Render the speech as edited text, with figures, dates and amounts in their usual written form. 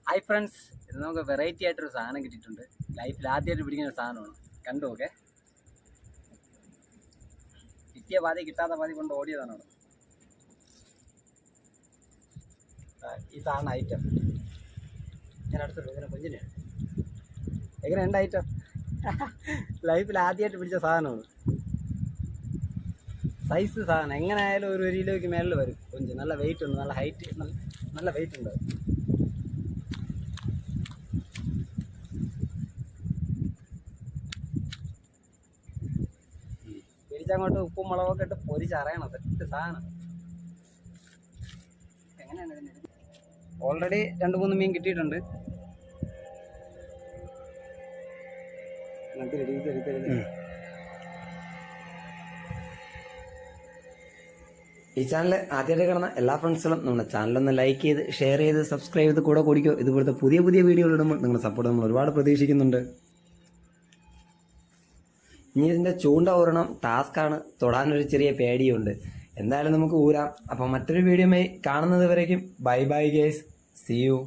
Hi friends, ഇത് നമുക്ക് variety ആയിട്ടൊരു സാധനം കിട്ടിയിട്ടുണ്ട്. ലൈഫിൽ ആദ്യമായിട്ട് പിടിക്കുന്ന ഒരു സാധനമാണ്. കണ്ടു നോക്കെ. കിട്ടിയ പാതി കിട്ടാത്ത പാതി കൊണ്ട് ഓടിയതാണ് അവിടെ. ഇതാണ് ഐറ്റം. ഞാൻ അടുത്തുള്ളൂ. ഇങ്ങനെ കുഞ്ഞിനെയാണ്. എങ്ങനെയുണ്ട് ഐറ്റം? ലൈഫിൽ ആദ്യമായിട്ട് പിടിച്ച സാധനമാണ്. സൈസ് സാധനം എങ്ങനെ ആയാലും ഒരു കിലോയ്ക്ക് മേളിൽ വരും. കൊഞ്ച് നല്ല വെയിറ്റ് ഉണ്ട്, നല്ല ഹൈറ്റ്, നല്ല വെയിറ്റ് ഉണ്ട്. പിടിച്ചങ്ങോട്ട് ഉപ്പും മുളകൊക്കെ ഇട്ട് പൊരിച്ചറിയണം. സെറ്റ് സാധനം. എങ്ങനെയാണ് ഇതിന്? ഓൾറെഡി 2-3 മീൻ കിട്ടിയിട്ടുണ്ട്. ഈ ചാനൽ ആദ്യമായിട്ട് കാണുന്ന എല്ലാ ഫ്രണ്ട്സുകളും നമ്മുടെ ചാനലൊന്ന് ലൈക്ക് ചെയ്ത് ഷെയർ ചെയ്ത് സബ്സ്ക്രൈബ് ചെയ്ത് കൂടെ കൂടിക്കോ. ഇതുപോലത്തെ പുതിയ വീഡിയോകൾ ഇടുമ്പോൾ നിങ്ങളുടെ സപ്പോർട്ട് നമ്മൾ ഒരുപാട് പ്രതീക്ഷിക്കുന്നുണ്ട്. ഇനി ഇതിൻ്റെ ചൂണ്ട ഊരണം ടാസ്ക്കാണ്. തൊടാനൊരു ചെറിയ പേടിയുണ്ട്. എന്തായാലും നമുക്ക് ഊരാം. അപ്പോൾ മറ്റൊരു വീഡിയോയുമായി കാണുന്നത് വരേക്കും bye bye guys. See U.